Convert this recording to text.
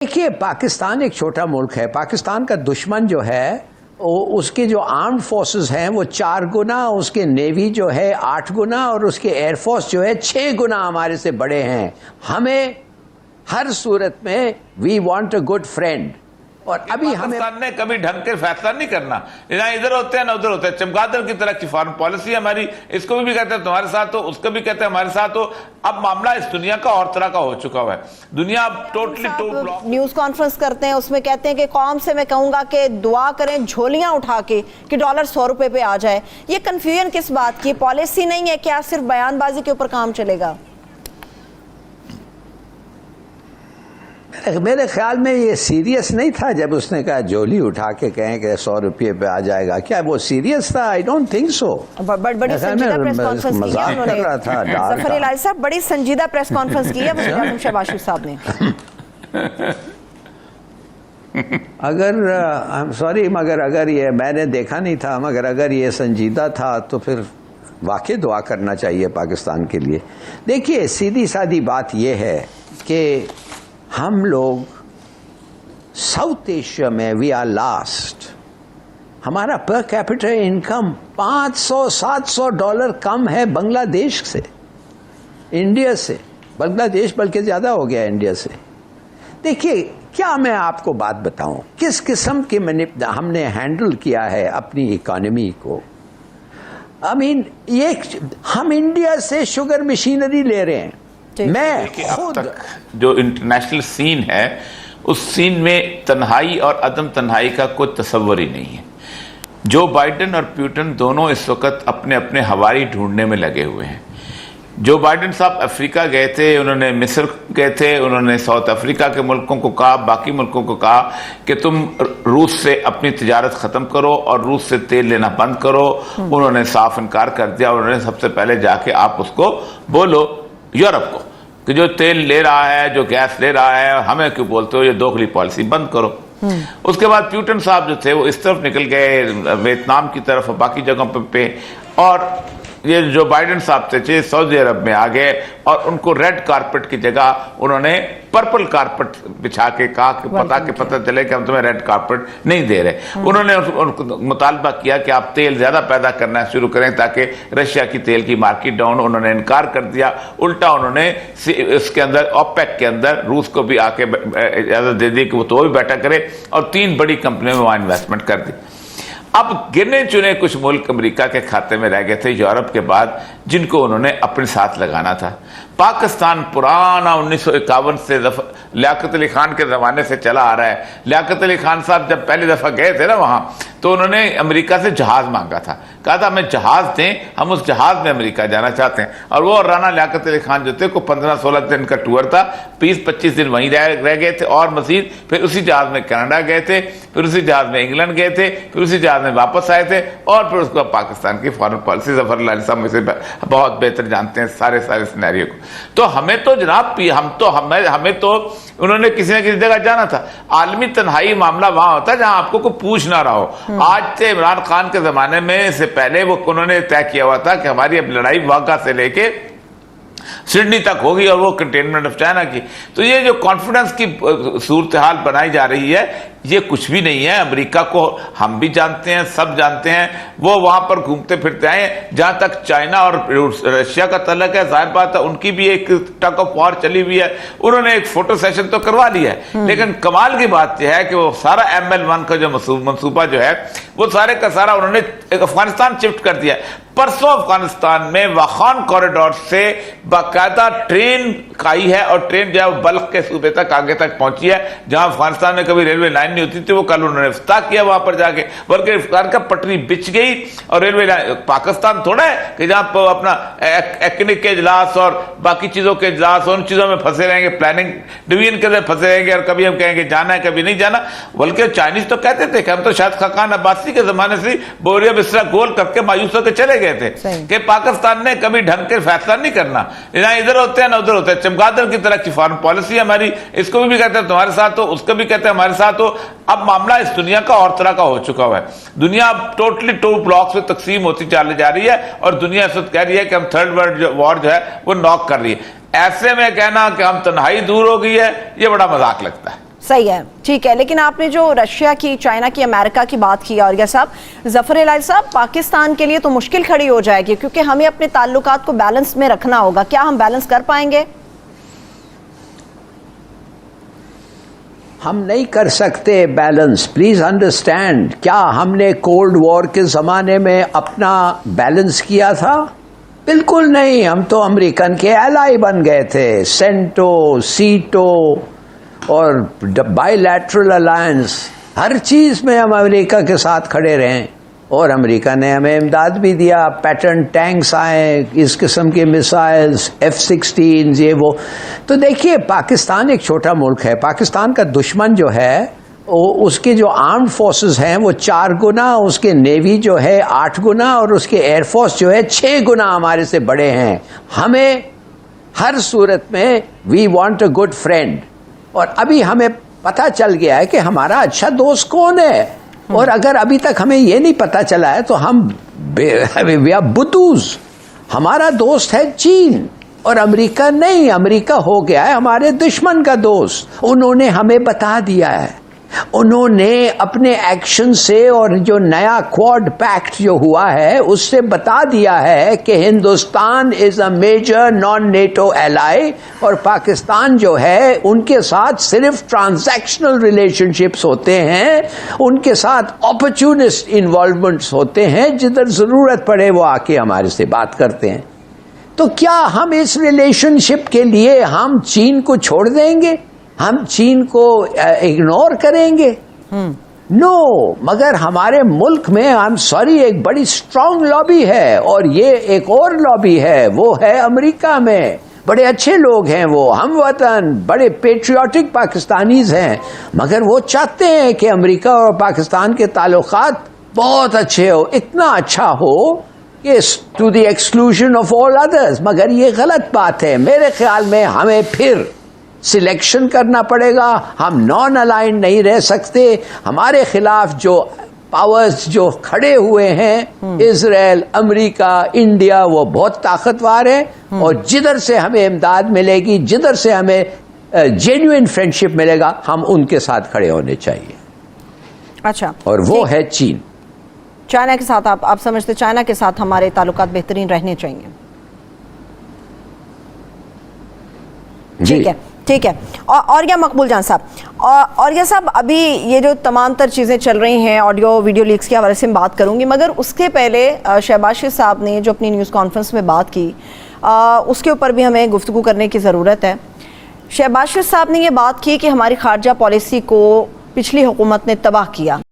देखिए, पाकिस्तान एक छोटा मुल्क है। पाकिस्तान का दुश्मन जो है उसके जो आर्म फोर्सेस हैं वो 4 गुना, उसके नेवी जो है 8 गुना और उसके एयरफोर्स जो है 6 गुना हमारे से बड़े हैं। हमें हर सूरत में we want a good friend. और अभी पाकिस्तान ने कभी ढंग के फैसला नहीं करना, ना इधर होते हैं ना उधर होते हैं। चमगादड़ की तरह की फॉरेन पॉलिसी हमारी, इसको भी कहते हैं तुम्हारे साथ हो, उसको भी कहते हैं हमारे साथ हो। अब मामला इस दुनिया का और तरह का हो चुका हुआ है। दुनिया टोटली ब्लॉक। न्यूज कॉन्फ्रेंस करते हैं, उसमें कहते हैं कि कौम से मैं कहूंगा कि दुआ करें झोलियां उठा के कि डॉलर 100 रुपए पे आ जाए। ये कंफ्यूजन किस बात की? पॉलिसी नहीं है क्या? सिर्फ बयानबाजी के ऊपर काम चलेगा? मेरे ख्याल में ये सीरियस नहीं था जब उसने कहा झोली उठा के कहें कि 100 रुपये पे आ जाएगा। क्या वो सीरियस था? I don't think so. बड़ी संजीदा प्रेस कॉन्फ्रेंस की है उन्होंने। जफर इलाही साहब बड़ी संजीदा प्रेस कॉन्फ्रेंस की है शहबाज साहब ने। अगर आई एम सॉरी, मगर अगर ये मैंने देखा नहीं था, मगर अगर ये संजीदा था तो फिर वाकई दुआ करना चाहिए पाकिस्तान के लिए। देखिए, सीधी सादी बात ये है कि हम लोग साउथ एशिया में वी आर लास्ट। हमारा पर कैपिटा इनकम 500-700 डॉलर कम है बांग्लादेश से, इंडिया से। बांग्लादेश बल्कि ज़्यादा हो गया इंडिया से। देखिए, क्या मैं आपको बात बताऊं किस किस्म के हमने हैंडल किया है अपनी इकोनॉमी को। आई मीन, ये हम इंडिया से शुगर मशीनरी ले रहे हैं। मैं खुद जो इंटरनेशनल सीन है उस सीन में तन्हाई और अदम तन्हाई का कोई तस्वर ही नहीं है। जो बाइडेन और पुतिन दोनों इस वक्त अपने अपने हवाई ढूंढने में लगे हुए हैं। जो बाइडेन साहब अफ्रीका गए थे, उन्होंने मिस्र गए थे, उन्होंने साउथ अफ्रीका के मुल्कों को कहा, बाकी मुल्कों को कहा कि तुम रूस से अपनी तिजारत ख़त्म करो और रूस से तेल लेना बंद करो। उन्होंने साफ इनकार कर दिया। उन्होंने सबसे पहले जाके आप उसको बोलो यूरोप को कि जो तेल ले रहा है, जो गैस ले रहा है, हमें क्यों बोलते हो? ये दोगली पॉलिसी बंद करो। उसके बाद पुतिन साहब जो थे वो इस तरफ निकल गए, वियतनाम की तरफ और बाकी जगहों पे और ये जो बाइडेन साहब थे सऊदी अरब में आ गए और उनको रेड कारपेट की जगह उन्होंने पर्पल कारपेट बिछा के कहा कि पता चले कि हम तुम्हें रेड कारपेट नहीं दे रहे। उन्होंने उनको मुतालबा किया कि आप तेल ज्यादा पैदा करना शुरू करें ताकि रशिया की तेल की मार्केट डाउन। उन्होंने इनकार कर दिया। उल्टा उन्होंने इसके अंदर ओपेक के अंदर रूस को भी आके इजाजत दे दी कि वो भी बैठा करे और 3 बड़ी कंपनियों में वहां इन्वेस्टमेंट कर दी। अब गिने चुने कुछ मुल्क अमेरिका के खाते में रह गए थे यूरोप के बाद, जिनको उन्होंने अपने साथ लगाना था। पाकिस्तान पुराना 1951 से लियाकत अली खान के जमाने से चला आ रहा है। लियाकत अली खान साहब जब पहली दफा गए थे ना वहां, तो उन्होंने अमेरिका से जहाज मांगा था। कहा था हमें जहाज दें, हम उस जहाज में अमेरिका जाना चाहते हैं। और वो राना लियाकत अली खान जो थे को 15-16 दिन का टूर था, 20-25 दिन वहीं रह गए थे और मजीद फिर उसी जहाज में कनाडा गए थे, फिर उसी जहाज में इंग्लैंड गए थे, फिर उसी जहाज में वापस आए थे और फिर उसको पाकिस्तान की फॉरेन पॉलिसी जफर इलाही साहब मुझसे बहुत बेहतर जानते हैं सारे सिनेरियो को। तो हमें तो जनाब हमें तो उन्होंने किसी न किसी जगह जाना था। आलमी तन्हाई मामला वहां होता है जहां आपको कोई पूछ ना रहा हो। आज से इमरान खान के जमाने में से पहले वो उन्होंने तय किया हुआ था कि हमारी अब लड़ाई वाघा से लेके सिडनी तक होगी और वो कंटेनमेंट ऑफ चाइना की। तो ये जो कॉन्फिडेंस की सूरत हाल बनाई जा रही है, ये कुछ भी नहीं है। अमेरिका को हम भी जानते हैं, सब जानते हैं। वो वहां पर घूमते फिरते आए। जहां तक चाइना और रशिया का तल्लक है, जाहिर बात है उनकी भी एक टग ऑफ वॉर चली हुई है। उन्होंने एक फोटो सेशन तो करवा लिया है, लेकिन कमाल की बात यह है कि वो सारा ML1 का जो मंसूबा जो है वो सारे का सारा उन्होंने अफगानिस्तान शिफ्ट कर दिया है। परसों अफगानिस्तान में वाखान कॉरिडोर से बाकायदा ट्रेन आई है और ट्रेन जो है बल्ख के सूबे तक आगे तक पहुंची है, जहां अफगानिस्तान में कभी रेलवे लाइन नहीं होती थी। वो कल उन्होंने इफ्ताह किया वहां पर जाके, बल्कि इफ्तार का पटरी बिछ गई और रेलवे लाइन। पाकिस्तान थोड़ा है कि जहां पर अपना एक्निक के इजलास और बाकी चीजों के इजलास उन चीजों में फंसे रहेंगे, प्लानिंग डिवीजन के अंदर फंसे रहेंगे और कभी हम कहेंगे जाना है कभी नहीं जाना। बल्कि चाइनीज तो कहते थे कि हम तो शायद खाकान अब्बासी के जमाने से बोरिया बिस्तरा गोल करके मायूस होकर चले गए थे कि पाकिस्तान ने कभी ढंग के फैसला नहीं करना, ना इधर होते हैं ना उधर होते हैं। चमगादड़ की तरह की फॉरेन पॉलिसी हमारी, इसको भी कहते हैं तुम्हारे साथ हो, उसको भी कहते हैं हमारे साथ हो। अब मामला इस दुनिया का और तरह का हो चुका हुआ है। दुनिया अब टोटली 2 ब्लॉक्स में तकसीम होती चली जा रही है और दुनिया इस वक्त कह रही है कि हम थर्ड वर्ल्ड वॉर जो है वो नॉक कर रही है। ऐसे में कहना कि हम तन्हाई दूर हो गई है, ये बड़ा मजाक लगता है। सही है, ठीक है। लेकिन आपने जो रशिया की, चाइना की, अमेरिका की बात की, और साहब जफर इलाही साहब, पाकिस्तान के लिए तो मुश्किल खड़ी हो जाएगी क्योंकि हमें अपने ताल्लुकात को बैलेंस में रखना होगा। क्या हम बैलेंस कर पाएंगे? हम नहीं कर सकते बैलेंस, प्लीज अंडरस्टैंड। क्या हमने कोल्ड वॉर के ज़माने में अपना बैलेंस किया था? बिल्कुल नहीं। हम तो अमेरिकन के एलाई बन गए थे, सेंटो, सीटो और बायलैटरल अलायंस, हर चीज़ में हम अमेरिका के साथ खड़े रहे और अमेरिका ने हमें इमदाद भी दिया। पैटर्न टैंक्स आए, इस किस्म के मिसाइल्स, F-16, ये वो। तो देखिए, पाकिस्तान एक छोटा मुल्क है। पाकिस्तान का दुश्मन जो है, उसके जो आर्म्ड फोर्सेस हैं वो 4 गुना, उसके नेवी जो है 8 गुना और उसके एयरफोर्स जो है 6 गुना हमारे से बड़े हैं। हमें हर सूरत में we want a good friend, और अभी हमें पता चल गया है कि हमारा अच्छा दोस्त कौन है। और अगर अभी तक हमें ये नहीं पता चला है तो हम बुद्धूज। हमारा दोस्त है चीन और अमेरिका नहीं। अमेरिका हो गया है हमारे दुश्मन का दोस्त। उन्होंने हमें बता दिया है, उन्होंने अपने एक्शन से और जो नया क्वाड पैक्ट जो हुआ है उससे बता दिया है कि Hindustan is a major non NATO ally, और पाकिस्तान जो है उनके साथ सिर्फ ट्रांजैक्शनल रिलेशनशिप्स होते हैं, उनके साथ अपॉर्चुनिस्ट इन्वॉल्वमेंट्स होते हैं, जिधर जरूरत पड़े वो आके हमारे से बात करते हैं। तो क्या हम इस रिलेशनशिप के लिए हम चीन को छोड़ देंगे? हम चीन को इग्नोर करेंगे? नो। मगर हमारे मुल्क में, आई एम सॉरी, एक बड़ी स्ट्रांग लॉबी है, और ये एक और लॉबी है, वो है अमेरिका में। बड़े अच्छे लोग हैं वो, हम वतन, बड़े पेट्रियाटिक पाकिस्तानीज हैं, मगर वो चाहते हैं कि अमेरिका और पाकिस्तान के ताल्लुकात बहुत अच्छे हो, इतना अच्छा हो कि to the exclusion of all others. मगर ये गलत बात है। मेरे ख्याल में हमें फिर सिलेक्शन करना पड़ेगा। हम नॉन अलाइन नहीं रह सकते। हमारे खिलाफ जो पावर्स जो खड़े हुए हैं, इजराइल, अमेरिका, इंडिया, वो बहुत ताकतवर है, और जिधर से हमें इमदाद मिलेगी, जिधर से हमें जेन्युइन फ्रेंडशिप मिलेगा, हम उनके साथ खड़े होने चाहिए। अच्छा, और वो है चीन। चाइना के साथ आप समझते चाइना के साथ हमारे ताल्लुकात बेहतरीन रहने चाहिए? ठीक है, ठीक है। और क्या मकबूल जान साहब, और क्या साहब, अभी ये जो तमाम तर चीज़ें चल रही हैं, ऑडियो वीडियो लीक्स के हवाले से मैं बात करूंगी, मगर उसके पहले शहबाज शरीफ साहब ने जो अपनी न्यूज़ कॉन्फ्रेंस में बात की, उसके ऊपर भी हमें गुफ्तगू करने की ज़रूरत है। शहबाज शरीफ साहब ने ये बात की कि हमारी खारजा पॉलिसी को पिछली हुकूमत ने तबाह किया।